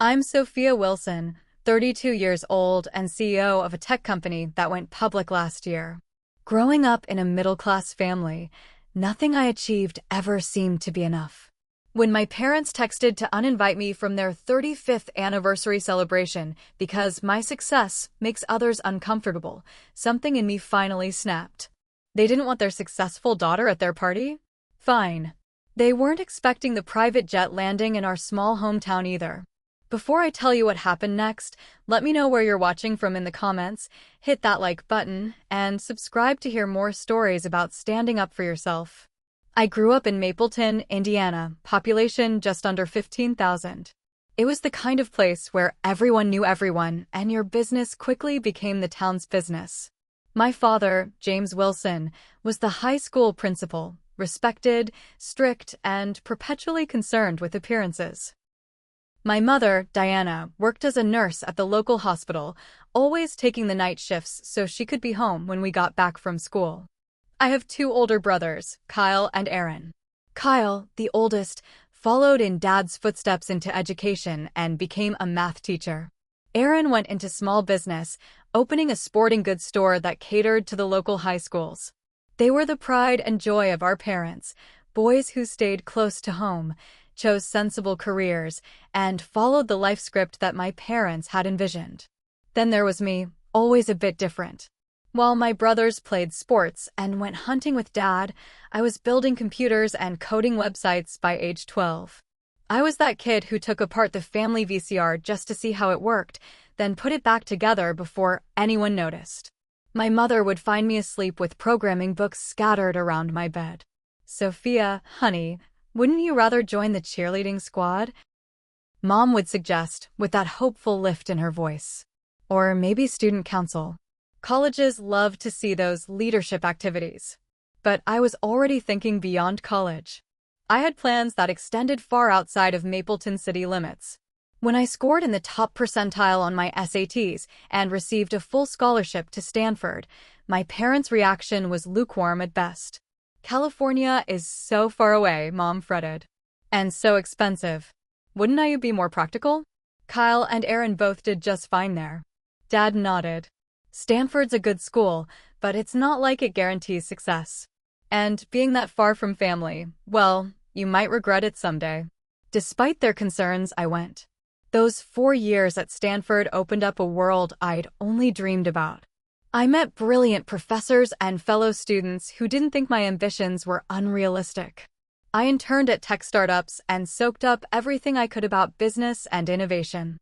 I'm Sophia Wilson, 32 years old and CEO of a tech company that went public last year. Growing up in a middle-class family, nothing I achieved ever seemed to be enough. When my parents texted to uninvite me from their 35th anniversary celebration because my success makes others uncomfortable, something in me finally snapped. They didn't want their successful daughter at their party? Fine. They weren't expecting the private jet landing in our small hometown either. Before I tell you what happened next, let me know where you're watching from in the comments, hit that like button, and subscribe to hear more stories about standing up for yourself. I grew up in Mapleton, Indiana, population just under 15,000. It was the kind of place where everyone knew everyone, and your business quickly became the town's business. My father, James Wilson, was the high school principal, respected, strict, and perpetually concerned with appearances. My mother, Diana, worked as a nurse at the local hospital, always taking the night shifts so she could be home when we got back from school. I have two older brothers, Kyle and Aaron. Kyle, the oldest, followed in Dad's footsteps into education and became a math teacher. Aaron went into small business, opening a sporting goods store that catered to the local high schools. They were the pride and joy of our parents, boys who stayed close to home, chose sensible careers, and followed the life script that my parents had envisioned. Then there was me, always a bit different. While my brothers played sports and went hunting with Dad, I was building computers and coding websites by age 12. I was that kid who took apart the family VCR just to see how it worked, then put it back together before anyone noticed. My mother would find me asleep with programming books scattered around my bed. "Sophia, honey, wouldn't you rather join the cheerleading squad?" Mom would suggest, with that hopeful lift in her voice. Or maybe student council. Colleges love to see those leadership activities. But I was already thinking beyond college. I had plans that extended far outside of Mapleton city limits. When I scored in the top percentile on my SATs and received a full scholarship to Stanford, my parents' reaction was lukewarm at best. "California is so far away," Mom fretted. "And so expensive. Wouldn't I be more practical?" Kyle and Aaron both did just fine there. Dad nodded. "Stanford's a good school, but it's not like it guarantees success. And being that far from family, well, you might regret it someday." Despite their concerns, I went. Those 4 years at Stanford opened up a world I'd only dreamed about. I met brilliant professors and fellow students who didn't think my ambitions were unrealistic. I interned at tech startups and soaked up everything I could about business and innovation.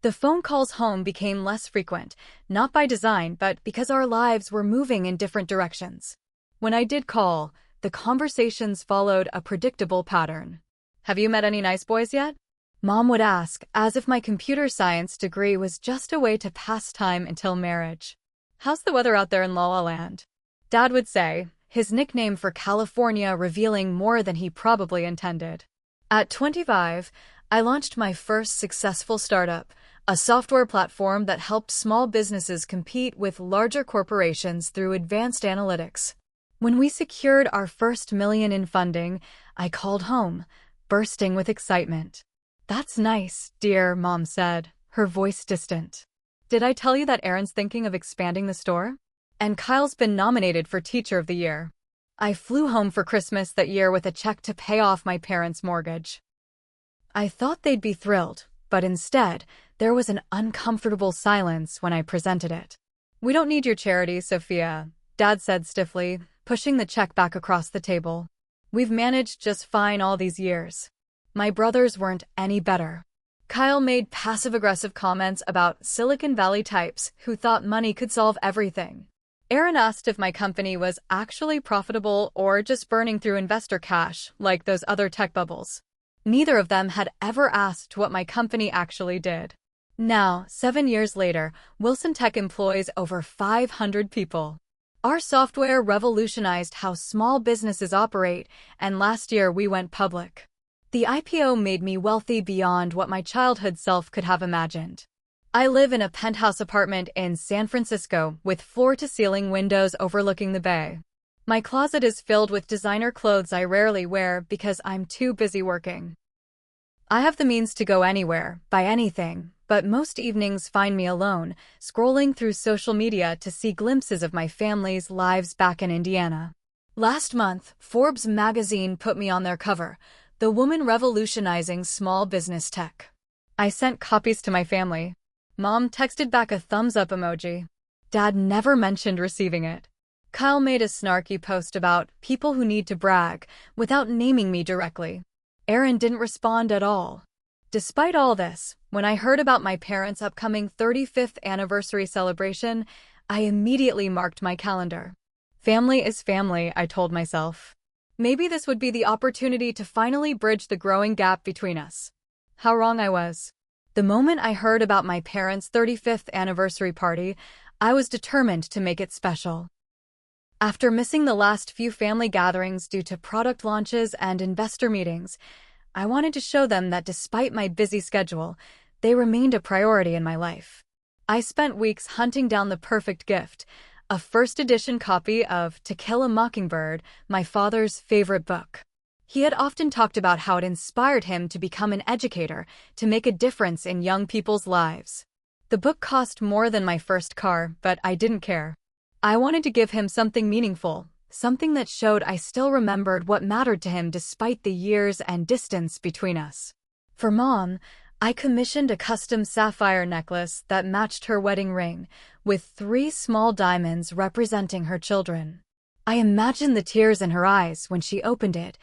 The phone calls home became less frequent, not by design, but because our lives were moving in different directions. When I did call, the conversations followed a predictable pattern. "Have you met any nice boys yet?" Mom would ask, as if my computer science degree was just a way to pass time until marriage. "How's the weather out there in La La Land?" Dad would say, his nickname for California revealing more than he probably intended. At 25, I launched my first successful startup, a software platform that helped small businesses compete with larger corporations through advanced analytics. When we secured our first million in funding, I called home, bursting with excitement. "That's nice, dear," Mom said, her voice distant. "Did I tell you that Aaron's thinking of expanding the store? And Kyle's been nominated for Teacher of the Year." I flew home for Christmas that year with a check to pay off my parents' mortgage. I thought they'd be thrilled, but instead, there was an uncomfortable silence when I presented it. "We don't need your charity, Sophia," Dad said stiffly, pushing the check back across the table. "We've managed just fine all these years." My brothers weren't any better. Kyle made passive-aggressive comments about Silicon Valley types who thought money could solve everything. Aaron asked if my company was actually profitable or just burning through investor cash like those other tech bubbles. Neither of them had ever asked what my company actually did. Now, 7 years later, Wilson Tech employs over 500 people. Our software revolutionized how small businesses operate, and last year we went public. The IPO made me wealthy beyond what my childhood self could have imagined. I live in a penthouse apartment in San Francisco with floor-to-ceiling windows overlooking the bay. My closet is filled with designer clothes I rarely wear because I'm too busy working. I have the means to go anywhere, buy anything, but most evenings find me alone, scrolling through social media to see glimpses of my family's lives back in Indiana. Last month, Forbes magazine put me on their cover, the woman revolutionizing small business tech. I sent copies to my family. Mom texted back a thumbs-up emoji. Dad never mentioned receiving it. Kyle made a snarky post about people who need to brag without naming me directly. Aaron didn't respond at all. Despite all this, when I heard about my parents' upcoming 35th anniversary celebration, I immediately marked my calendar. Family is family, I told myself. Maybe this would be the opportunity to finally bridge the growing gap between us. How wrong I was. The moment I heard about my parents' 35th anniversary party, I was determined to make it special. After missing the last few family gatherings due to product launches and investor meetings, I wanted to show them that despite my busy schedule, they remained a priority in my life. I spent weeks hunting down the perfect gift, a first edition copy of To Kill a Mockingbird, my father's favorite book. He had often talked about how it inspired him to become an educator, to make a difference in young people's lives. The book cost more than my first car, but I didn't care. I wanted to give him something meaningful, something that showed I still remembered what mattered to him despite the years and distance between us. For Mom, I commissioned a custom sapphire necklace that matched her wedding ring, with 3 small diamonds representing her children. I imagined the tears in her eyes when she opened it,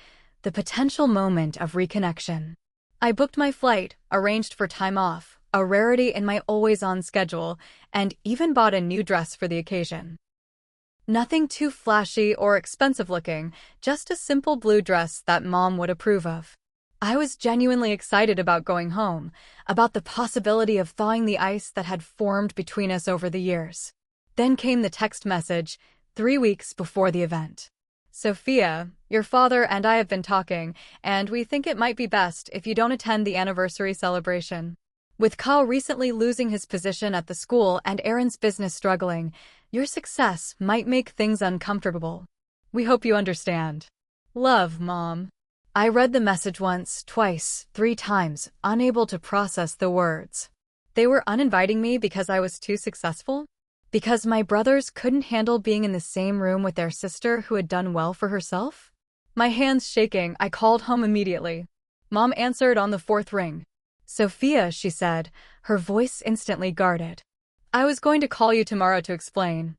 the potential moment of reconnection. I booked my flight, arranged for time off, a rarity in my always-on schedule, and even bought a new dress for the occasion. Nothing too flashy or expensive-looking, just a simple blue dress that Mom would approve of. I was genuinely excited about going home, about the possibility of thawing the ice that had formed between us over the years. Then came the text message, 3 weeks before the event. Sophia, your father and I have been talking, and we think it might be best if you don't attend the anniversary celebration. With Kyle recently losing his position at the school and Aaron's business struggling, your success might make things uncomfortable. We hope you understand. Love, Mom. I read the message once, twice, 3 times, unable to process the words. They were uninviting me because I was too successful? Because my brothers couldn't handle being in the same room with their sister who had done well for herself? My hands shaking, I called home immediately. Mom answered on the 4th ring. Sophia, she said, her voice instantly guarded. I was going to call you tomorrow to explain.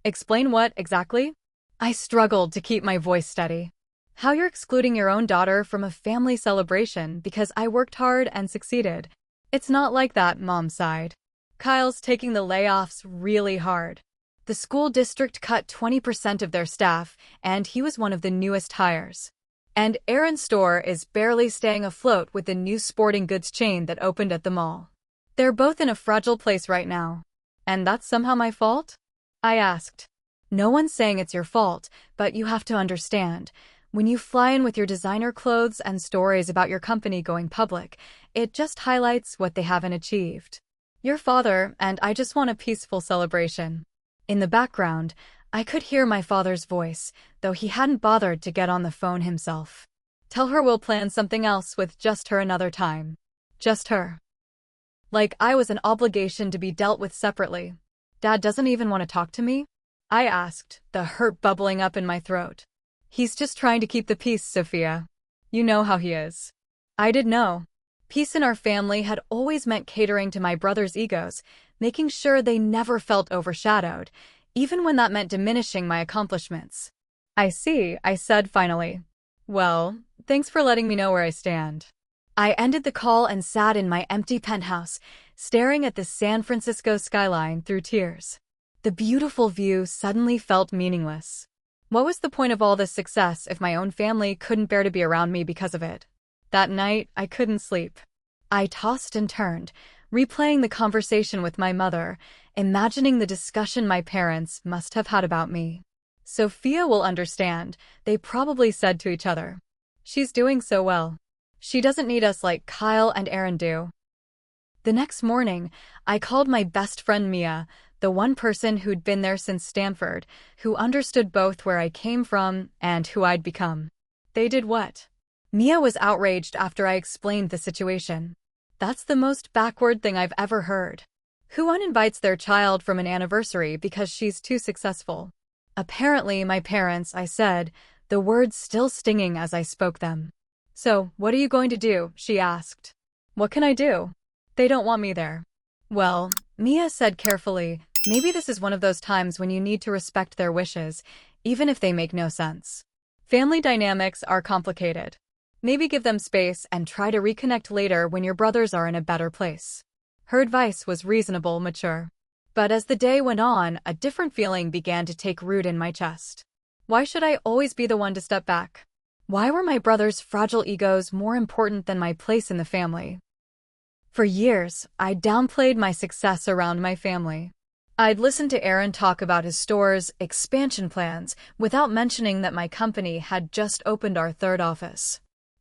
Explain what, exactly? I struggled to keep my voice steady. How you're excluding your own daughter from a family celebration because I worked hard and succeeded. It's not like that, Mom sighed. Kyle's taking the layoffs really hard. The school district cut 20% of their staff, and he was one of the newest hires. And Aaron's store is barely staying afloat with the new sporting goods chain that opened at the mall. They're both in a fragile place right now. And that's somehow my fault? I asked. No one's saying it's your fault, but you have to understand. When you fly in with your designer clothes and stories about your company going public, it just highlights what they haven't achieved. Your father and I just want a peaceful celebration. In the background, I could hear my father's voice, though he hadn't bothered to get on the phone himself. Tell her we'll plan something else with just her another time. Just her. Like I was an obligation to be dealt with separately. Dad doesn't even want to talk to me? I asked, the hurt bubbling up in my throat. He's just trying to keep the peace, Sophia. You know how he is. I did know. Peace in our family had always meant catering to my brothers' egos, making sure they never felt overshadowed, even when that meant diminishing my accomplishments. I see, I said finally. Well, thanks for letting me know where I stand. I ended the call and sat in my empty penthouse, staring at the San Francisco skyline through tears. The beautiful view suddenly felt meaningless. What was the point of all this success if my own family couldn't bear to be around me because of it? That night, I couldn't sleep. I tossed and turned, replaying the conversation with my mother, imagining the discussion my parents must have had about me. Sophia will understand, they probably said to each other. She's doing so well. She doesn't need us like Kyle and Aaron do. The next morning, I called my best friend Mia, the one person who'd been there since Stanford, who understood both where I came from and who I'd become. They did what? Mia was outraged after I explained the situation. That's the most backward thing I've ever heard. Who uninvites their child from an anniversary because she's too successful? Apparently, my parents, I said, the words still stinging as I spoke them. So, what are you going to do? She asked. What can I do? They don't want me there. Well, Mia said carefully, maybe this is one of those times when you need to respect their wishes, even if they make no sense. Family dynamics are complicated. Maybe give them space and try to reconnect later when your brothers are in a better place. Her advice was reasonable, mature. But as the day went on, a different feeling began to take root in my chest. Why should I always be the one to step back? Why were my brothers' fragile egos more important than my place in the family? For years, I downplayed my success around my family. I'd listen to Aaron talk about his store's expansion plans without mentioning that my company had just opened our third office.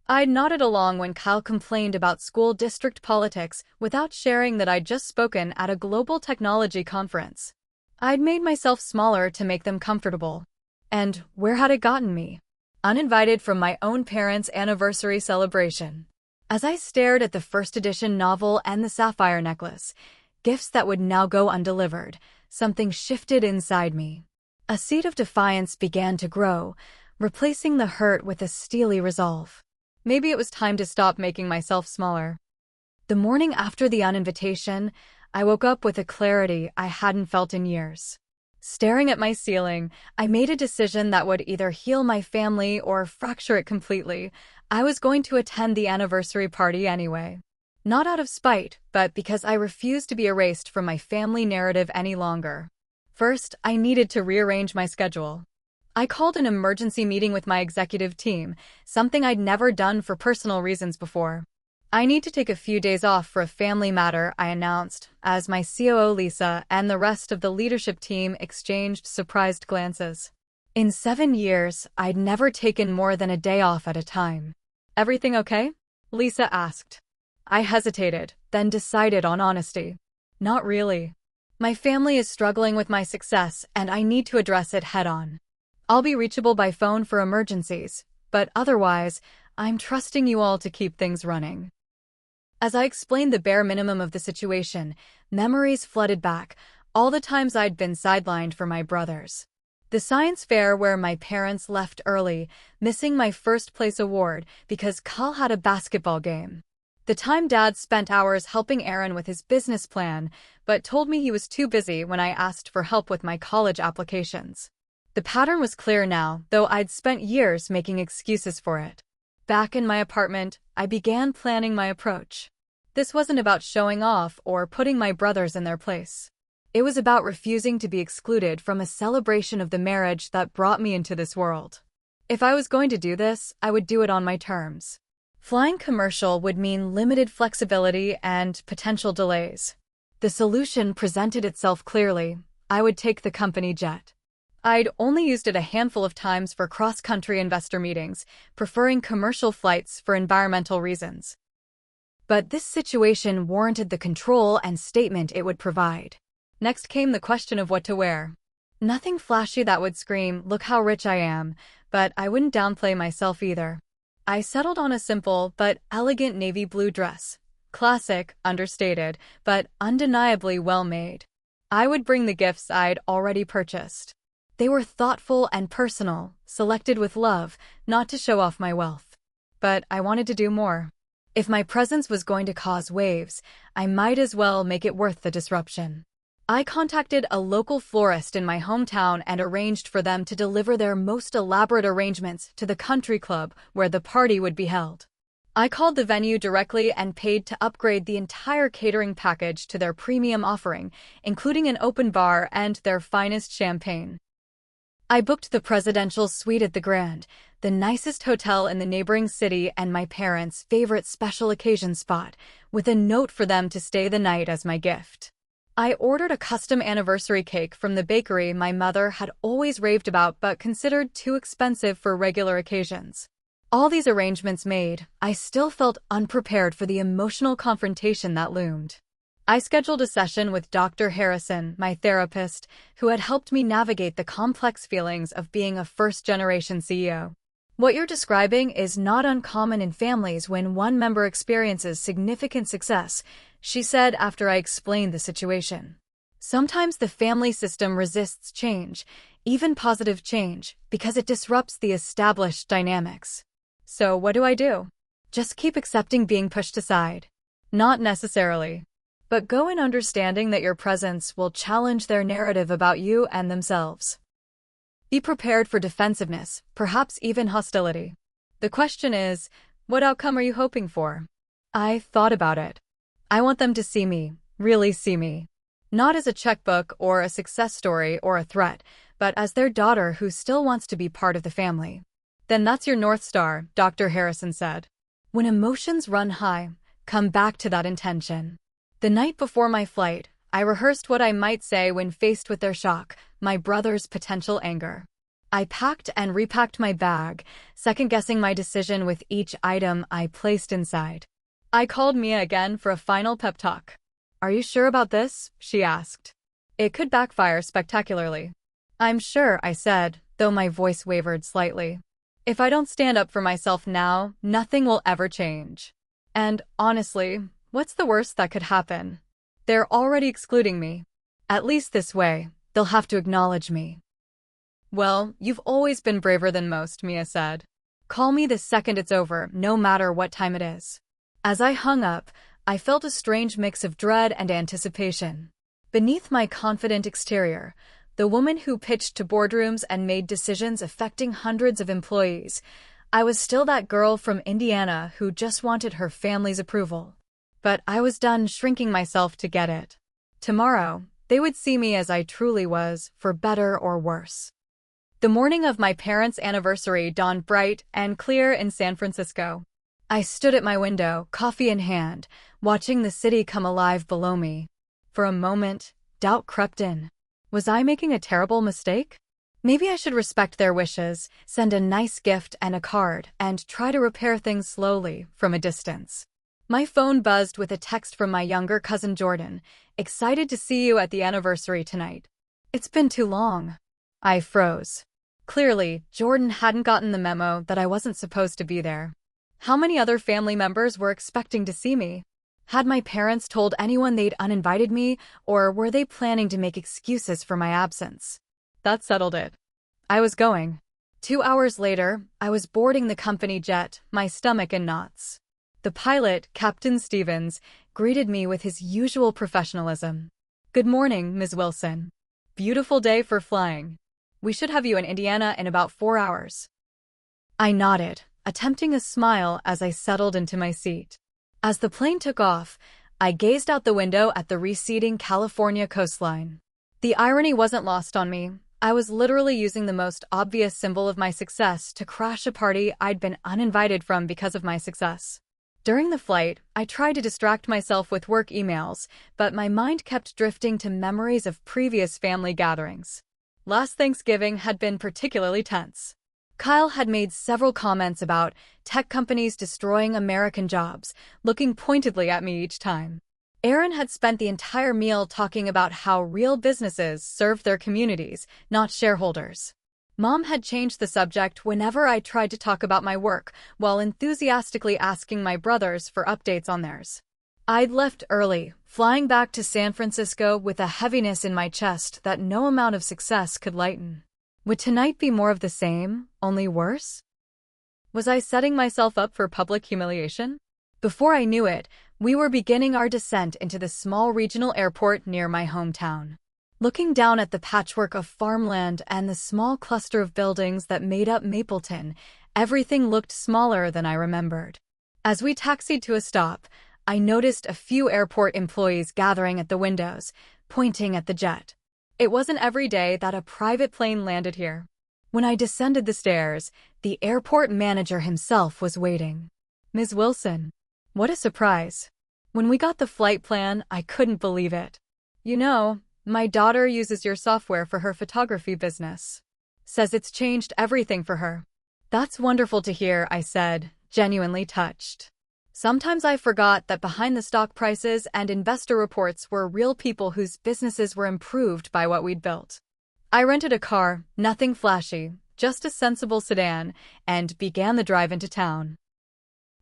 I'd nodded along when Kyle complained about school district politics without sharing that I'd just spoken at a global technology conference. I'd made myself smaller to make them comfortable. And where had it gotten me? Uninvited from my own parents' anniversary celebration. As I stared at the first edition novel and the sapphire necklace, gifts that would now go undelivered, something shifted inside me. A seed of defiance began to grow, replacing the hurt with a steely resolve. Maybe it was time to stop making myself smaller. The morning after the uninvitation, I woke up with a clarity I hadn't felt in years. Staring at my ceiling, I made a decision that would either heal my family or fracture it completely. I was going to attend the anniversary party anyway. Not out of spite, but because I refused to be erased from my family narrative any longer. First, I needed to rearrange my schedule. I called an emergency meeting with my executive team, something I'd never done for personal reasons before. I need to take a few days off for a family matter, I announced, as my COO Lisa and the rest of the leadership team exchanged surprised glances. In 7 years, I'd never taken more than a day off at a time. Everything okay? Lisa asked. I hesitated, then decided on honesty. Not really. My family is struggling with my success, and I need to address it head-on. I'll be reachable by phone for emergencies, but otherwise, I'm trusting you all to keep things running. As I explained the bare minimum of the situation, memories flooded back, all the times I'd been sidelined for my brothers. The science fair where my parents left early, missing my first place award because Kyle had a basketball game. The time Dad spent hours helping Aaron with his business plan, but told me he was too busy when I asked for help with my college applications. The pattern was clear now, though I'd spent years making excuses for it. Back in my apartment, I began planning my approach. This wasn't about showing off or putting my brothers in their place. It was about refusing to be excluded from a celebration of the marriage that brought me into this world. If I was going to do this, I would do it on my terms. Flying commercial would mean limited flexibility and potential delays. The solution presented itself clearly. I would take the company jet. I'd only used it a handful of times for cross-country investor meetings, preferring commercial flights for environmental reasons. But this situation warranted the control and statement it would provide. Next came the question of what to wear. Nothing flashy that would scream, "Look how rich I am," but I wouldn't downplay myself either. I settled on a simple but elegant navy blue dress. Classic, understated, but undeniably well-made. I would bring the gifts I'd already purchased. They were thoughtful and personal, selected with love, not to show off my wealth. But I wanted to do more. If my presence was going to cause waves, I might as well make it worth the disruption. I contacted a local florist in my hometown and arranged for them to deliver their most elaborate arrangements to the country club where the party would be held. I called the venue directly and paid to upgrade the entire catering package to their premium offering, including an open bar and their finest champagne. I booked the presidential suite at the Grand, the nicest hotel in the neighboring city and my parents' favorite special occasion spot, with a note for them to stay the night as my gift. I ordered a custom anniversary cake from the bakery my mother had always raved about but considered too expensive for regular occasions. All these arrangements made, I still felt unprepared for the emotional confrontation that loomed. I scheduled a session with Dr. Harrison, my therapist, who had helped me navigate the complex feelings of being a first-generation CEO. What you're describing is not uncommon in families when one member experiences significant success, she said after I explained the situation. Sometimes the family system resists change, even positive change, because it disrupts the established dynamics. So what do I do? Just keep accepting being pushed aside. Not necessarily. But go in understanding that your presence will challenge their narrative about you and themselves. Be prepared for defensiveness, perhaps even hostility. The question is, what outcome are you hoping for? I thought about it. I want them to see me, really see me. Not as a checkbook or a success story or a threat, but as their daughter who still wants to be part of the family. Then that's your North Star, Dr. Harrison said. When emotions run high, come back to that intention. The night before my flight, I rehearsed what I might say when faced with their shock, my brother's potential anger. I packed and repacked my bag, second-guessing my decision with each item I placed inside. I called Mia again for a final pep talk. "Are you sure about this?" she asked. "It could backfire spectacularly." "I'm sure," I said, though my voice wavered slightly. "If I don't stand up for myself now, nothing will ever change. And, honestly, what's the worst that could happen? They're already excluding me. At least this way, they'll have to acknowledge me." "Well, you've always been braver than most," Mia said. "Call me the second it's over, no matter what time it is." As I hung up, I felt a strange mix of dread and anticipation. Beneath my confident exterior, the woman who pitched to boardrooms and made decisions affecting hundreds of employees, I was still that girl from Indiana who just wanted her family's approval. But I was done shrinking myself to get it. Tomorrow, they would see me as I truly was, for better or worse. The morning of my parents' anniversary dawned bright and clear in San Francisco. I stood at my window, coffee in hand, watching the city come alive below me. For a moment, doubt crept in. Was I making a terrible mistake? Maybe I should respect their wishes, send a nice gift and a card, and try to repair things slowly, from a distance. My phone buzzed with a text from my younger cousin Jordan. "Excited to see you at the anniversary tonight." "It's been too long." I froze. Clearly, Jordan hadn't gotten the memo that I wasn't supposed to be there. How many other family members were expecting to see me? Had my parents told anyone they'd uninvited me, or were they planning to make excuses for my absence? That settled it. I was going. 2 hours later, I was boarding the company jet, my stomach in knots. The pilot, Captain Stevens, greeted me with his usual professionalism. "Good morning, Ms. Wilson. Beautiful day for flying. We should have you in Indiana in about 4 hours." I nodded, attempting a smile as I settled into my seat. As the plane took off, I gazed out the window at the receding California coastline. The irony wasn't lost on me. I was literally using the most obvious symbol of my success to crash a party I'd been uninvited from because of my success. During the flight, I tried to distract myself with work emails, but my mind kept drifting to memories of previous family gatherings. Last Thanksgiving had been particularly tense. Kyle had made several comments about tech companies destroying American jobs, looking pointedly at me each time. Aaron had spent the entire meal talking about how real businesses served their communities, not shareholders. Mom had changed the subject whenever I tried to talk about my work, while enthusiastically asking my brothers for updates on theirs. I'd left early, flying back to San Francisco with a heaviness in my chest that no amount of success could lighten. Would tonight be more of the same, only worse? Was I setting myself up for public humiliation? Before I knew it, we were beginning our descent into the small regional airport near my hometown. Looking down at the patchwork of farmland and the small cluster of buildings that made up Mapleton, everything looked smaller than I remembered. As we taxied to a stop, I noticed a few airport employees gathering at the windows, pointing at the jet. It wasn't every day that a private plane landed here. When I descended the stairs, the airport manager himself was waiting. "Ms. Wilson." What a surprise. When we got the flight plan, I couldn't believe it. "You know, my daughter uses your software for her photography business. Says it's changed everything for her." "That's wonderful to hear," I said, genuinely touched. Sometimes I forgot that behind the stock prices and investor reports were real people whose businesses were improved by what we'd built. I rented a car, nothing flashy, just a sensible sedan, and began the drive into town.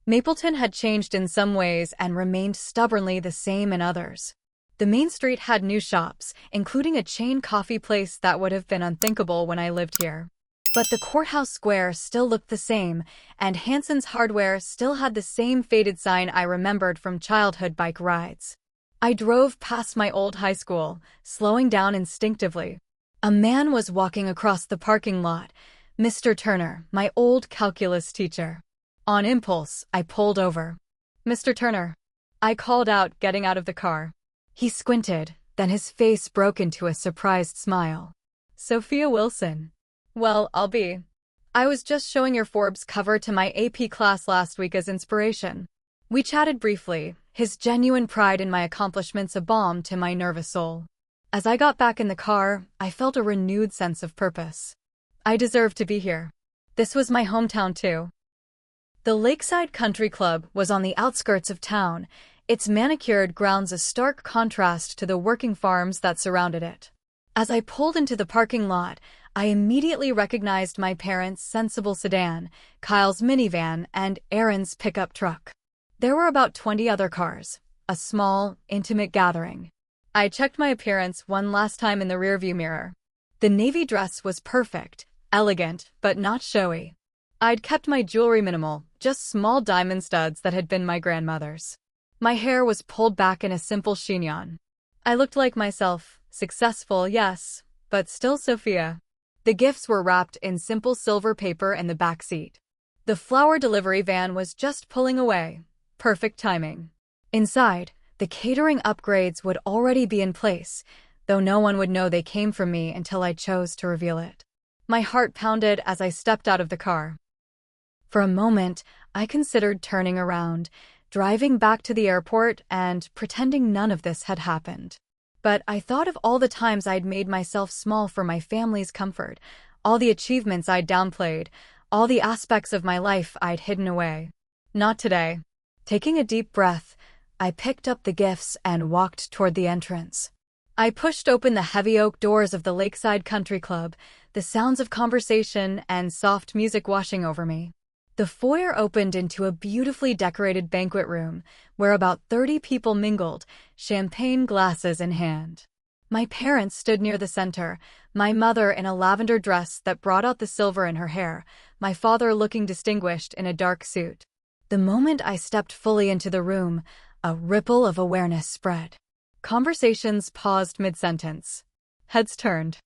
Mapleton had changed in some ways and remained stubbornly the same in others. The main street had new shops, including a chain coffee place that would have been unthinkable when I lived here. But the courthouse square still looked the same, and Hanson's Hardware still had the same faded sign I remembered from childhood bike rides. I drove past my old high school, slowing down instinctively. A man was walking across the parking lot, Mr. Turner, my old calculus teacher. On impulse, I pulled over. "Mr. Turner," I called out, getting out of the car. He squinted, then his face broke into a surprised smile. "Sophia Wilson. Well, I'll be. I was just showing your Forbes cover to my AP class last week as inspiration." We chatted briefly, his genuine pride in my accomplishments a balm to my nervous soul. As I got back in the car, I felt a renewed sense of purpose. I deserved to be here. This was my hometown too. The Lakeside Country Club was on the outskirts of town, its manicured grounds a stark contrast to the working farms that surrounded it. As I pulled into the parking lot, I immediately recognized my parents' sensible sedan, Kyle's minivan, and Aaron's pickup truck. There were about 20 other cars, a small, intimate gathering. I checked my appearance one last time in the rearview mirror. The navy dress was perfect, elegant, but not showy. I'd kept my jewelry minimal, just small diamond studs that had been my grandmother's. My hair was pulled back in a simple chignon. I looked like myself, successful, yes, but still Sophia. The gifts were wrapped in simple silver paper in the back seat. The flower delivery van was just pulling away. Perfect timing. Inside, the catering upgrades would already be in place, though no one would know they came from me until I chose to reveal it. My heart pounded as I stepped out of the car. For a moment, I considered turning around, driving back to the airport and pretending none of this had happened. But I thought of all the times I'd made myself small for my family's comfort, all the achievements I'd downplayed, all the aspects of my life I'd hidden away. Not today. Taking a deep breath, I picked up the gifts and walked toward the entrance. I pushed open the heavy oak doors of the Lakeside Country Club, the sounds of conversation and soft music washing over me. The foyer opened into a beautifully decorated banquet room, where about 30 people mingled, champagne glasses in hand. My parents stood near the center, my mother in a lavender dress that brought out the silver in her hair, my father looking distinguished in a dark suit. The moment I stepped fully into the room, a ripple of awareness spread. Conversations paused mid-sentence. Heads turned.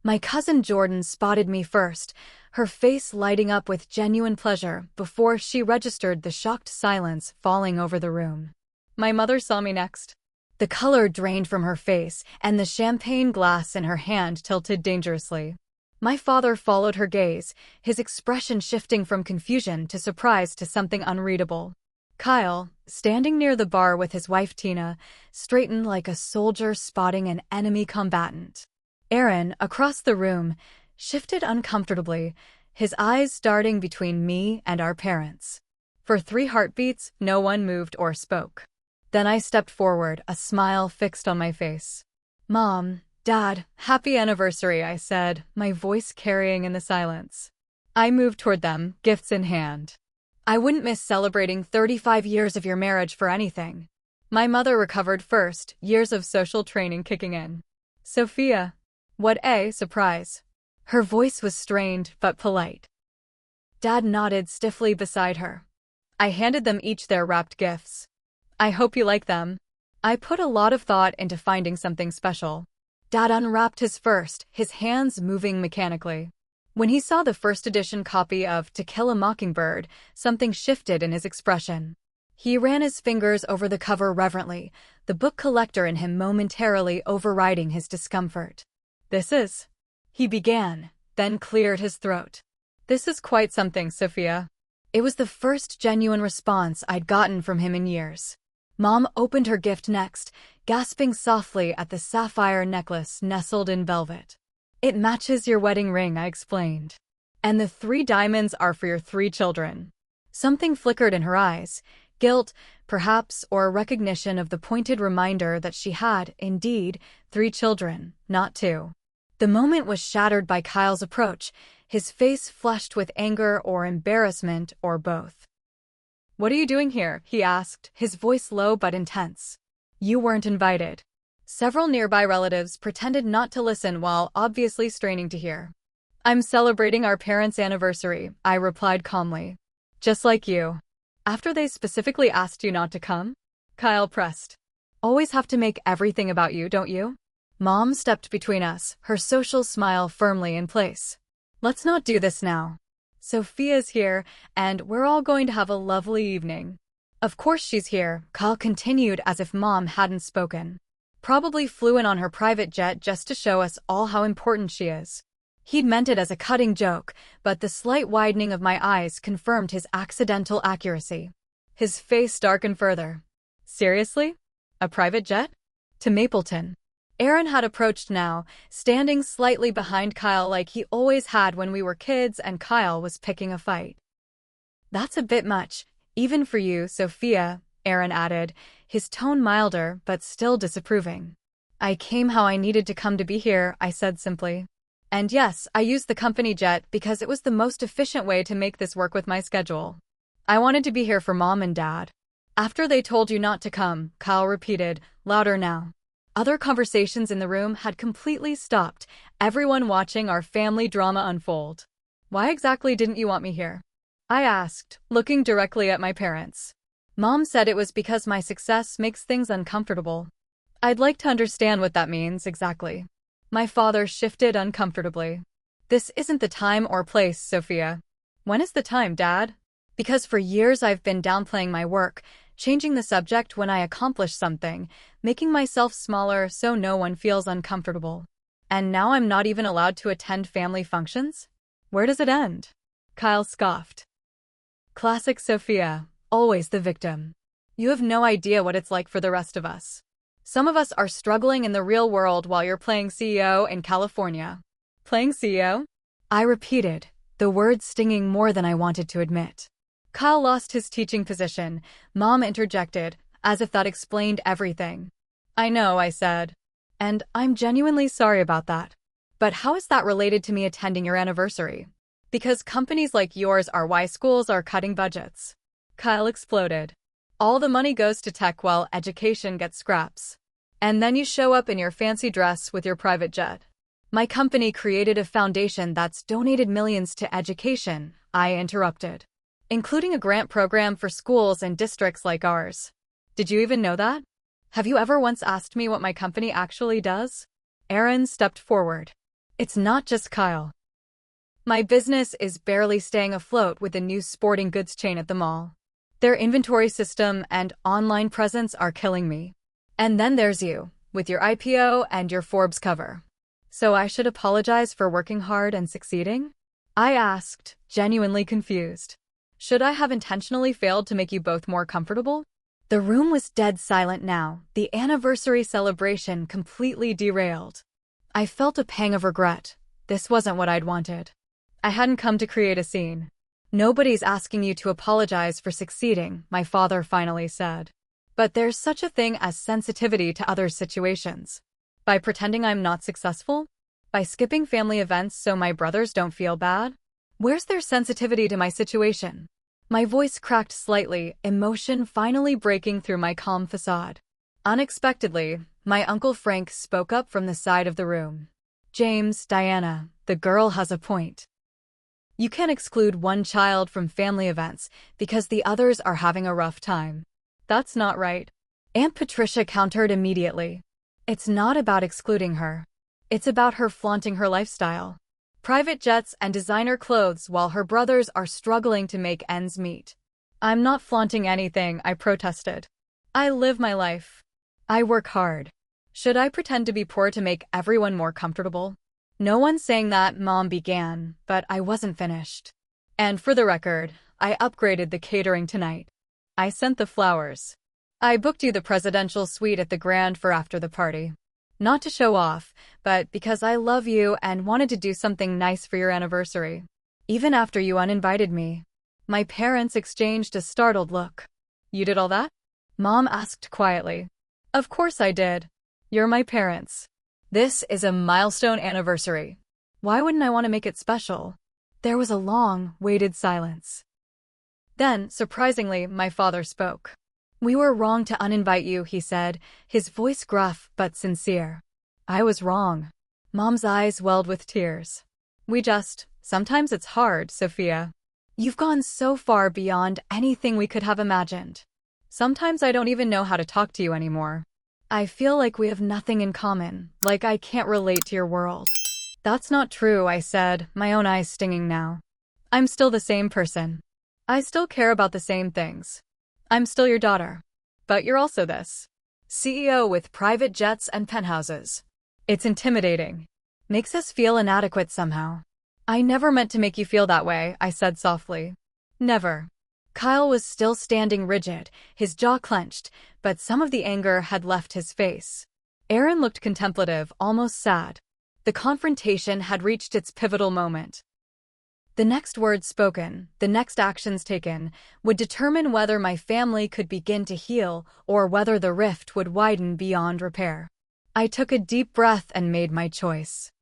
My cousin Jordan spotted me first, her face lighting up with genuine pleasure before she registered the shocked silence falling over the room. My mother saw me next. The color drained from her face, and the champagne glass in her hand tilted dangerously. My father followed her gaze, his expression shifting from confusion to surprise to something unreadable. Kyle, standing near the bar with his wife Tina, straightened like a soldier spotting an enemy combatant. Aaron, across the room, shifted uncomfortably, his eyes darting between me and our parents. For 3 heartbeats, no one moved or spoke. Then I stepped forward, a smile fixed on my face. "Mom, Dad, happy anniversary," I said, my voice carrying in the silence. I moved toward them, gifts in hand. "I wouldn't miss celebrating 35 years of your marriage for anything." My mother recovered first, years of social training kicking in. "Sophia." "What a surprise." Her voice was strained but polite. Dad nodded stiffly beside her. I handed them each their wrapped gifts. "I hope you like them." I put a lot of thought into finding something special. Dad unwrapped his first, his hands moving mechanically. When he saw the first edition copy of To Kill a Mockingbird, something shifted in his expression. He ran his fingers over the cover reverently, the book collector in him momentarily overriding his discomfort. "This is," he began, then cleared his throat. "This is quite something, Sophia." It was the first genuine response I'd gotten from him in years. Mom opened her gift next, gasping softly at the sapphire necklace nestled in velvet. "It matches your wedding ring," I explained. "And the 3 diamonds are for your 3 children." Something flickered in her eyes, guilt, perhaps, or a recognition of the pointed reminder that she had, indeed, 3 children, not 2. The moment was shattered by Kyle's approach, his face flushed with anger or embarrassment or both. "What are you doing here?" he asked, his voice low but intense. "You weren't invited." Several nearby relatives pretended not to listen while obviously straining to hear. "I'm celebrating our parents' anniversary," I replied calmly. "Just like you." "After they specifically asked you not to come?" Kyle pressed. "Always have to make everything about you, don't you?" Mom stepped between us, her social smile firmly in place. "Let's not do this now. Sophia's here, and we're all going to have a lovely evening." "Of course she's here," Kyle continued as if Mom hadn't spoken. "Probably flew in on her private jet just to show us all how important she is." He'd meant it as a cutting joke, but the slight widening of my eyes confirmed his accidental accuracy. His face darkened further. "Seriously? A private jet? To Mapleton?" Aaron had approached now, standing slightly behind Kyle like he always had when we were kids and Kyle was picking a fight. "That's a bit much, even for you, Sophia," Aaron added, his tone milder but still disapproving. "I came how I needed to come to be here," I said simply. "And yes, I used the company jet because it was the most efficient way to make this work with my schedule. I wanted to be here for Mom and Dad." "After they told you not to come," Kyle repeated, louder now. Other conversations in the room had completely stopped, everyone watching our family drama unfold. "Why exactly didn't you want me here?" I asked, looking directly at my parents. "Mom said it was because my success makes things uncomfortable." "I'd like to understand what that means exactly." My father shifted uncomfortably. "This isn't the time or place, Sophia." "When is the time, Dad?" "Because for years I've been downplaying my work, changing the subject when I accomplish something, making myself smaller so no one feels uncomfortable. And now I'm not even allowed to attend family functions? Where does it end?" Kyle scoffed. "Classic Sophia, always the victim. You have no idea what it's like for the rest of us. Some of us are struggling in the real world while you're playing CEO in California." "Playing CEO?" I repeated, the words stinging more than I wanted to admit. "Kyle lost his teaching position," Mom interjected, as if that explained everything. "I know," I said. "And I'm genuinely sorry about that. But how is that related to me attending your anniversary?" "Because companies like yours are why schools are cutting budgets." Kyle exploded. "All the money goes to tech while education gets scraps. And then you show up in your fancy dress with your private jet." "My company created a foundation that's donated millions to education," I interrupted. "Including a grant program for schools and districts like ours. Did you even know that? Have you ever once asked me what my company actually does?" Aaron stepped forward. "It's not just Kyle. My business is barely staying afloat with a new sporting goods chain at the mall. Their inventory system and online presence are killing me. And then there's you, with your IPO and your Forbes cover. So I should apologize for working hard and succeeding?" I asked, genuinely confused. "Should I have intentionally failed to make you both more comfortable?" The room was dead silent now, the anniversary celebration completely derailed. I felt a pang of regret. This wasn't what I'd wanted. I hadn't come to create a scene. "Nobody's asking you to apologize for succeeding," my father finally said. "But there's such a thing as sensitivity to others' situations. By pretending I'm not successful? By skipping family events so my brothers don't feel bad? Where's their sensitivity to my situation?" My voice cracked slightly, emotion finally breaking through my calm facade. Unexpectedly, my Uncle Frank spoke up from the side of the room. "James, Diana, the girl has a point. You can't exclude one child from family events because the others are having a rough time. That's not right." Aunt Patricia countered immediately. "It's not about excluding her. It's about her flaunting her lifestyle. Private jets and designer clothes while her brothers are struggling to make ends meet." "I'm not flaunting anything," I protested. "I live my life. I work hard. Should I pretend to be poor to make everyone more comfortable?" "No one's saying that," Mom began, but I wasn't finished. "And for the record, I upgraded the catering tonight. I sent the flowers. I booked you the presidential suite at the Grand for after the party. Not to show off, but because I love you and wanted to do something nice for your anniversary. Even after you uninvited me." My parents exchanged a startled look. "You did all that?" Mom asked quietly. "Of course I did. You're my parents. This is a milestone anniversary. Why wouldn't I want to make it special? There was a long, weighted silence. Then, surprisingly, my father spoke. We were wrong to uninvite you, he said, his voice gruff but sincere. I was wrong. Mom's eyes welled with tears. Sometimes it's hard, Sophia. You've gone so far beyond anything we could have imagined. Sometimes I don't even know how to talk to you anymore. I feel like we have nothing in common, like I can't relate to your world. That's not true, I said, my own eyes stinging now. I'm still the same person. I still care about the same things. I'm still your daughter. But you're also this CEO with private jets and penthouses. It's intimidating. Makes us feel inadequate somehow. I never meant to make you feel that way, I said softly. Never. Kyle was still standing rigid, his jaw clenched, but some of the anger had left his face. Aaron looked contemplative, almost sad. The confrontation had reached its pivotal moment. The next words spoken, the next actions taken, would determine whether my family could begin to heal or whether the rift would widen beyond repair. I took a deep breath and made my choice.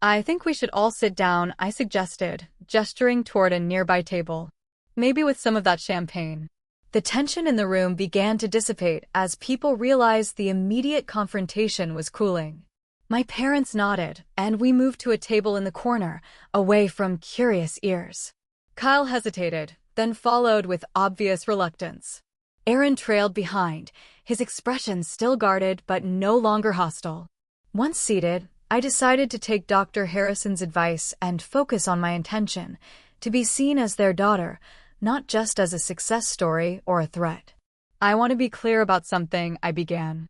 I think we should all sit down, I suggested, gesturing toward a nearby table. Maybe with some of that champagne. The tension in the room began to dissipate as people realized the immediate confrontation was cooling. My parents nodded, and we moved to a table in the corner, away from curious ears. Kyle hesitated, then followed with obvious reluctance. Aaron trailed behind, his expression still guarded but no longer hostile. Once seated, I decided to take Dr. Harrison's advice and focus on my intention, to be seen as their daughter, not just as a success story or a threat. I want to be clear about something, I began.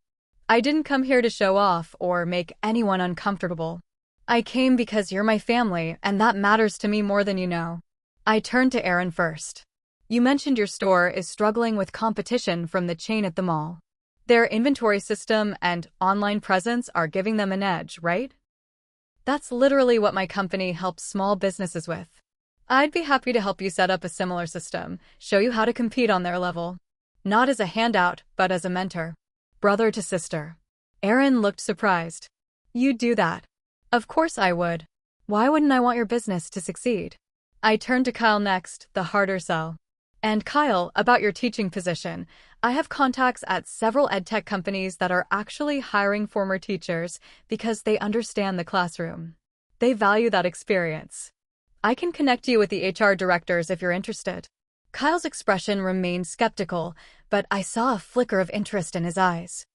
I didn't come here to show off or make anyone uncomfortable. I came because you're my family, and that matters to me more than you know. I turned to Aaron first. You mentioned your store is struggling with competition from the chain at the mall. Their inventory system and online presence are giving them an edge, right? That's literally what my company helps small businesses with. I'd be happy to help you set up a similar system, show you how to compete on their level. Not as a handout, but as a mentor. Brother to sister. Aaron looked surprised. You'd do that? Of course I would. Why wouldn't I want your business to succeed? I turned to Kyle next, the harder sell. And Kyle, about your teaching position, I have contacts at several edtech companies that are actually hiring former teachers because they understand the classroom. They value that experience. I can connect you with the HR directors if you're interested. Kyle's expression remained skeptical, but I saw a flicker of interest in his eyes.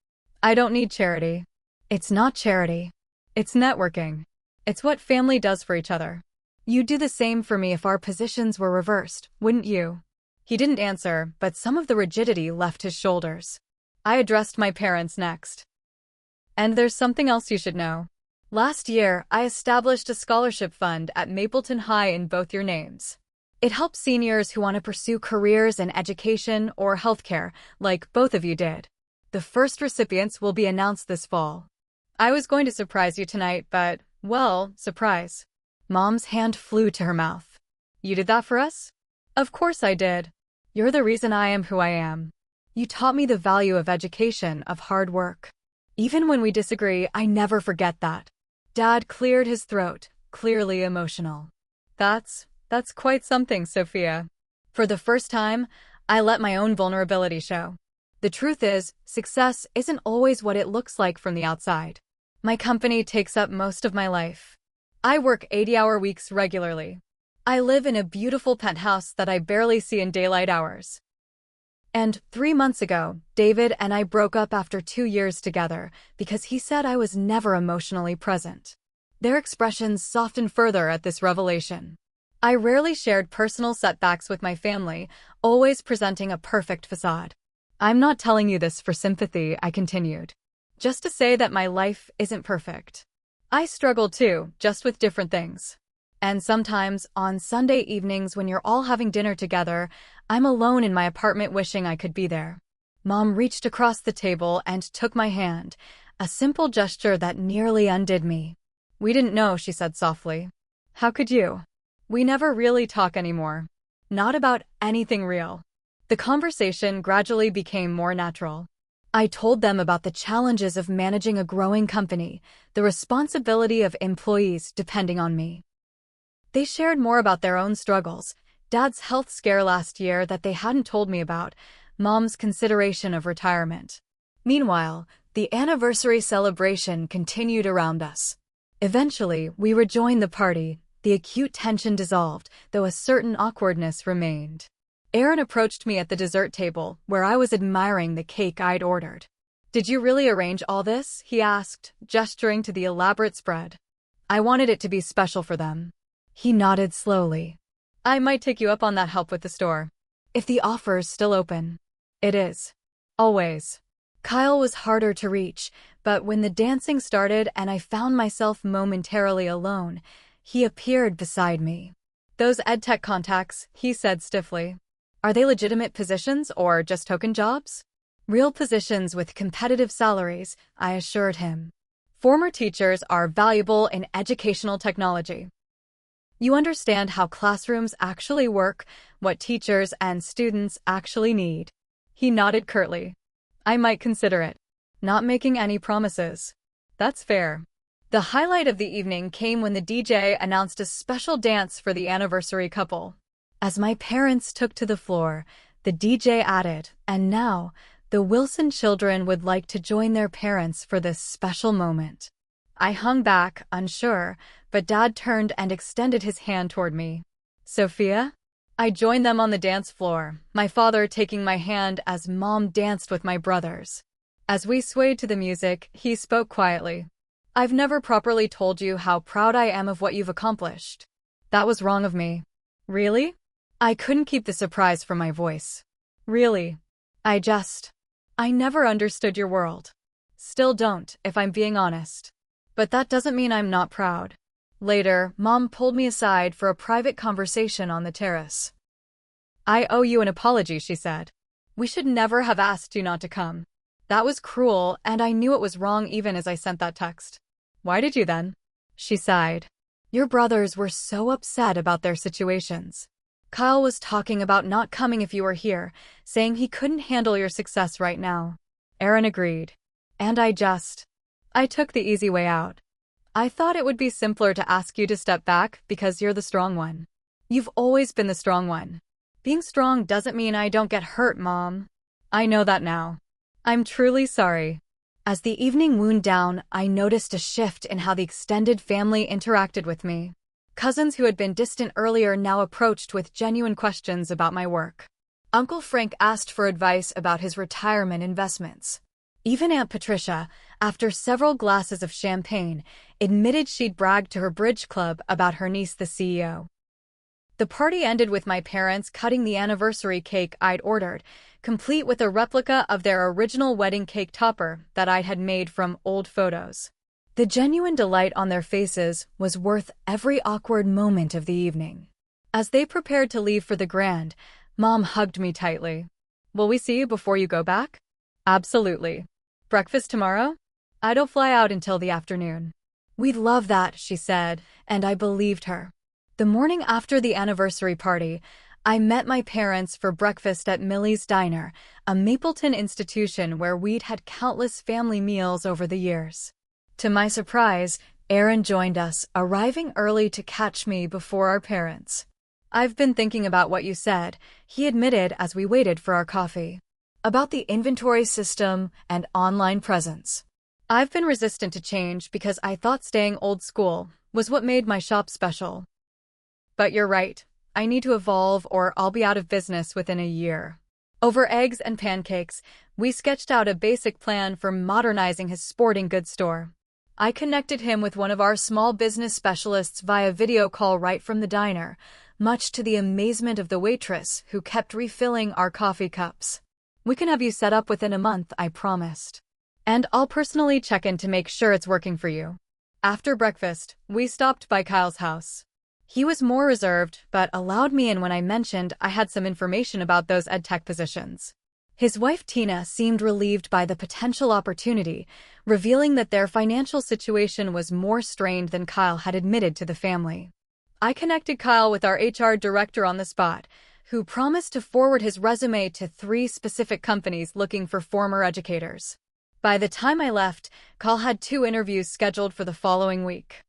I don't need charity. It's not charity. It's networking. It's what family does for each other. You'd do the same for me if our positions were reversed, wouldn't you? He didn't answer, but some of the rigidity left his shoulders. I addressed my parents next. And there's something else you should know. Last year, I established a scholarship fund at Mapleton High in both your names. It helps seniors who want to pursue careers in education or healthcare, like both of you did. The first recipients will be announced this fall. I was going to surprise you tonight, but, well, surprise. Mom's hand flew to her mouth. You did that for us? Of course I did. You're the reason I am who I am. You taught me the value of education, of hard work. Even when we disagree, I never forget that. Dad cleared his throat, clearly emotional. That's quite something, Sophia. For the first time, I let my own vulnerability show. The truth is, success isn't always what it looks like from the outside. My company takes up most of my life. I work 80-hour weeks regularly. I live in a beautiful penthouse that I barely see in daylight hours. And 3 months ago, David and I broke up after 2 years together because he said I was never emotionally present. Their expressions softened further at this revelation. I rarely shared personal setbacks with my family, always presenting a perfect facade. I'm not telling you this for sympathy, I continued. Just to say that my life isn't perfect. I struggle too, just with different things. And sometimes, on Sunday evenings when you're all having dinner together, I'm alone in my apartment wishing I could be there. Mom reached across the table and took my hand, a simple gesture that nearly undid me. We didn't know, she said softly. How could you? We never really talk anymore. Not about anything real. The conversation gradually became more natural. I told them about the challenges of managing a growing company, the responsibility of employees depending on me. They shared more about their own struggles, Dad's health scare last year that they hadn't told me about, Mom's consideration of retirement. Meanwhile, the anniversary celebration continued around us. Eventually, we rejoined the party, the acute tension dissolved, though a certain awkwardness remained. Aaron approached me at the dessert table, where I was admiring the cake I'd ordered. "Did you really arrange all this?" he asked, gesturing to the elaborate spread. "I wanted it to be special for them." He nodded slowly. "I might take you up on that help with the store. If the offer's still open." "It is. Always." Kyle was harder to reach, but when the dancing started and I found myself momentarily alone, he appeared beside me. "Those edtech contacts," he said stiffly. "Are they legitimate positions or just token jobs?" "Real positions with competitive salaries," I assured him. "Former teachers are valuable in educational technology. You understand how classrooms actually work, what teachers and students actually need." He nodded curtly. "I might consider it. Not making any promises." "That's fair." The highlight of the evening came when the DJ announced a special dance for the anniversary couple. As my parents took to the floor, the DJ added, "And now, the Wilson children would like to join their parents for this special moment." I hung back, unsure, but Dad turned and extended his hand toward me. "Sophia?" I joined them on the dance floor, my father taking my hand as Mom danced with my brothers. As we swayed to the music, he spoke quietly. "I've never properly told you how proud I am of what you've accomplished." "That was wrong of me." "Really?" I couldn't keep the surprise from my voice. "Really? I never understood your world. Still don't, if I'm being honest. But that doesn't mean I'm not proud." Later, Mom pulled me aside for a private conversation on the terrace. "I owe you an apology," she said. "We should never have asked you not to come. That was cruel, and I knew it was wrong even as I sent that text." "Why did you then?" She sighed. "Your brothers were so upset about their situations. Kyle was talking about not coming if you were here, saying he couldn't handle your success right now." Aaron agreed. "And I took the easy way out. I thought it would be simpler to ask you to step back because you're the strong one. You've always been the strong one. Being strong doesn't mean I don't get hurt, Mom. I know that now. I'm truly sorry." As the evening wound down, I noticed a shift in how the extended family interacted with me. Cousins who had been distant earlier now approached with genuine questions about my work. Uncle Frank asked for advice about his retirement investments. Even Aunt Patricia, after several glasses of champagne, admitted she'd bragged to her bridge club about her niece, the CEO. The party ended with my parents cutting the anniversary cake I'd ordered, complete with a replica of their original wedding cake topper that I had made from old photos. The genuine delight on their faces was worth every awkward moment of the evening. As they prepared to leave for the grand, Mom hugged me tightly. "Will we see you before you go back?" "Absolutely." "Breakfast tomorrow?" "I don't fly out until the afternoon." "We'd love that," she said, and I believed her. The morning after the anniversary party, I met my parents for breakfast at Millie's Diner, a Mapleton institution where we'd had countless family meals over the years. To my surprise, Aaron joined us, arriving early to catch me before our parents. "I've been thinking about what you said," he admitted as we waited for our coffee. "About the inventory system and online presence. I've been resistant to change because I thought staying old school was what made my shop special. But you're right, I need to evolve or I'll be out of business within a year." Over eggs and pancakes, we sketched out a basic plan for modernizing his sporting goods store. I connected him with one of our small business specialists via video call right from the diner, much to the amazement of the waitress who kept refilling our coffee cups. "We can have you set up within a month," I promised. "And I'll personally check in to make sure it's working for you." After breakfast, we stopped by Kyle's house. He was more reserved, but allowed me in when I mentioned I had some information about those edtech positions. His wife Tina seemed relieved by the potential opportunity, revealing that their financial situation was more strained than Kyle had admitted to the family. I connected Kyle with our HR director on the spot, who promised to forward his resume to 3 specific companies looking for former educators. By the time I left, Carl had 2 interviews scheduled for the following week.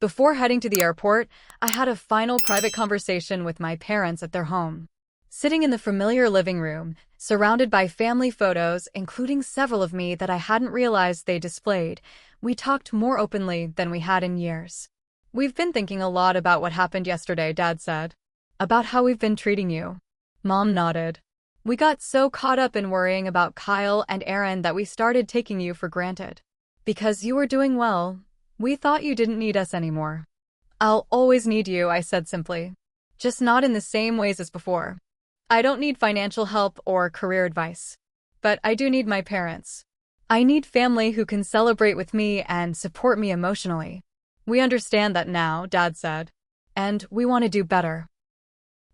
Before heading to the airport, I had a final private conversation with my parents at their home. Sitting in the familiar living room, surrounded by family photos, including several of me that I hadn't realized they displayed, we talked more openly than we had in years. "We've been thinking a lot about what happened yesterday," Dad said. "About how we've been treating you." Mom nodded. "We got so caught up in worrying about Kyle and Aaron that we started taking you for granted. Because you were doing well, we thought you didn't need us anymore." "I'll always need you," I said simply. "Just not in the same ways as before. I don't need financial help or career advice. But I do need my parents. I need family who can celebrate with me and support me emotionally." "We understand that now," Dad said. "And we want to do better."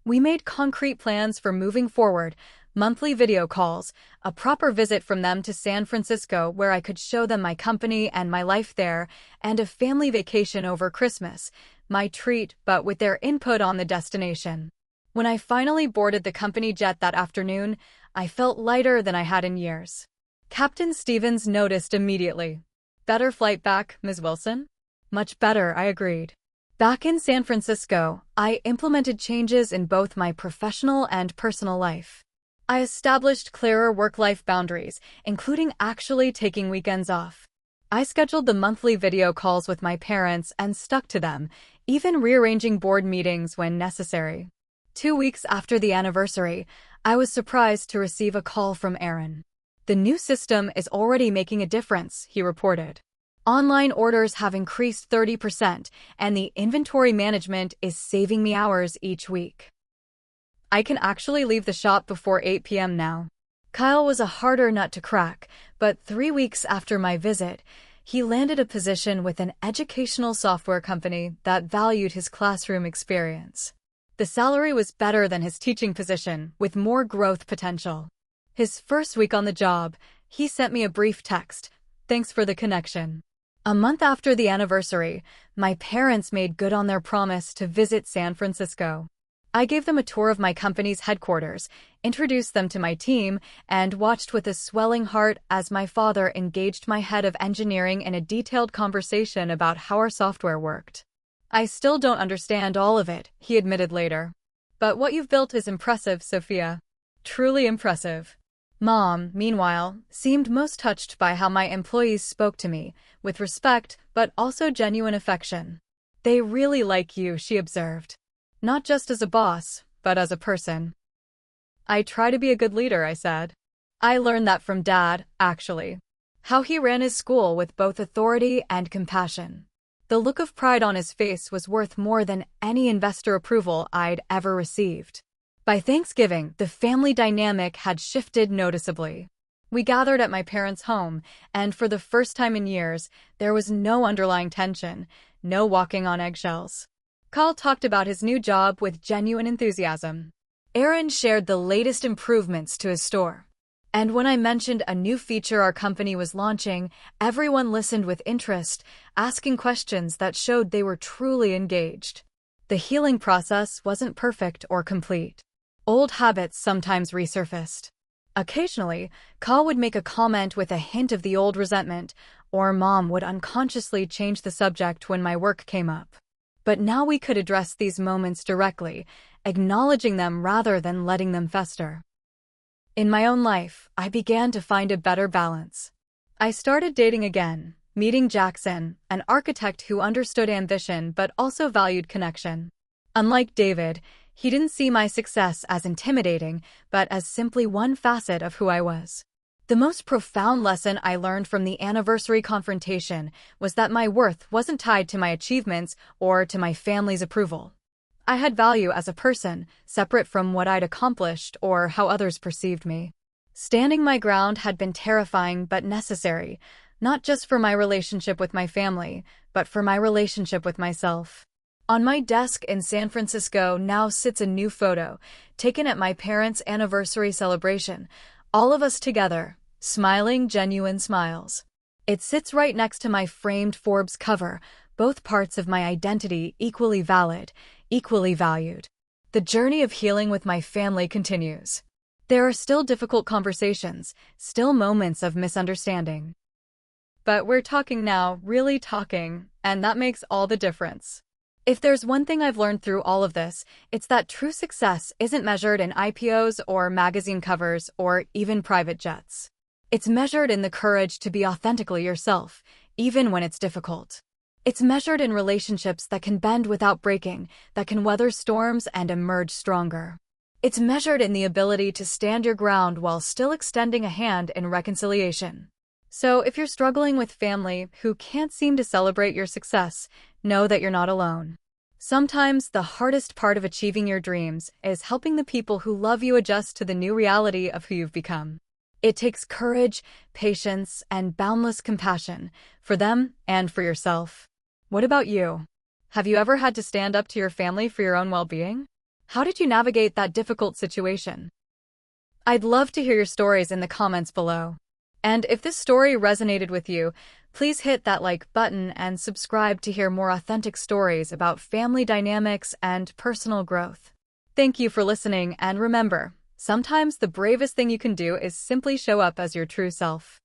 We made concrete plans for moving forward: monthly video calls, a proper visit from them to San Francisco where I could show them my company and my life there, and a family vacation over Christmas, my treat but with their input on the destination. When I finally boarded the company jet that afternoon, I felt lighter than I had in years. Captain Stevens noticed immediately. "Better flight back, Ms. Wilson?" "Much better," I agreed. Back in San Francisco, I implemented changes in both my professional and personal life. I established clearer work-life boundaries, including actually taking weekends off. I scheduled the monthly video calls with my parents and stuck to them, even rearranging board meetings when necessary. 2 weeks after the anniversary, I was surprised to receive a call from Aaron. "The new system is already making a difference," he reported. "Online orders have increased 30%, and the inventory management is saving me hours each week. I can actually leave the shop before 8 p.m. now." Kyle was a harder nut to crack, but 3 weeks after my visit, he landed a position with an educational software company that valued his classroom experience. The salary was better than his teaching position, with more growth potential. His first week on the job, he sent me a brief text: "Thanks for the connection." A month after the anniversary, my parents made good on their promise to visit San Francisco. I gave them a tour of my company's headquarters, introduced them to my team, and watched with a swelling heart as my father engaged my head of engineering in a detailed conversation about how our software worked. "I still don't understand all of it," he admitted later. "But what you've built is impressive, Sophia. Truly impressive." Mom, meanwhile, seemed most touched by how my employees spoke to me, with respect but also genuine affection. "They really like you," she observed. "Not just as a boss, but as a person." "I try to be a good leader," I said. "I learned that from Dad, actually. How he ran his school with both authority and compassion. The look of pride on his face was worth more than any investor approval I'd ever received." By Thanksgiving, the family dynamic had shifted noticeably. We gathered at my parents' home, and for the first time in years, there was no underlying tension, no walking on eggshells. Carl talked about his new job with genuine enthusiasm. Aaron shared the latest improvements to his store. And when I mentioned a new feature our company was launching, everyone listened with interest, asking questions that showed they were truly engaged. The healing process wasn't perfect or complete. Old habits sometimes resurfaced. Occasionally, Carl would make a comment with a hint of the old resentment, or Mom would unconsciously change the subject when my work came up. But now we could address these moments directly, acknowledging them rather than letting them fester. In my own life, I began to find a better balance. I started dating again, meeting Jackson, an architect who understood ambition but also valued connection. Unlike David, he didn't see my success as intimidating, but as simply one facet of who I was. The most profound lesson I learned from the anniversary confrontation was that my worth wasn't tied to my achievements or to my family's approval. I had value as a person, separate from what I'd accomplished or how others perceived me. Standing my ground had been terrifying but necessary, not just for my relationship with my family, but for my relationship with myself. On my desk in San Francisco now sits a new photo, taken at my parents' anniversary celebration, all of us together, smiling genuine smiles. It sits right next to my framed Forbes cover, both parts of my identity equally valid, equally valued. The journey of healing with my family continues. There are still difficult conversations, still moments of misunderstanding. But we're talking now, really talking, and that makes all the difference. If there's one thing I've learned through all of this, it's that true success isn't measured in IPOs or magazine covers or even private jets. It's measured in the courage to be authentically yourself, even when it's difficult. It's measured in relationships that can bend without breaking, that can weather storms and emerge stronger. It's measured in the ability to stand your ground while still extending a hand in reconciliation. So if you're struggling with family who can't seem to celebrate your success, know that you're not alone. Sometimes the hardest part of achieving your dreams is helping the people who love you adjust to the new reality of who you've become. It takes courage, patience, and boundless compassion for them and for yourself. What about you? Have you ever had to stand up to your family for your own well-being? How did you navigate that difficult situation? I'd love to hear your stories in the comments below. And if this story resonated with you, please hit that like button and subscribe to hear more authentic stories about family dynamics and personal growth. Thank you for listening, and remember, sometimes the bravest thing you can do is simply show up as your true self.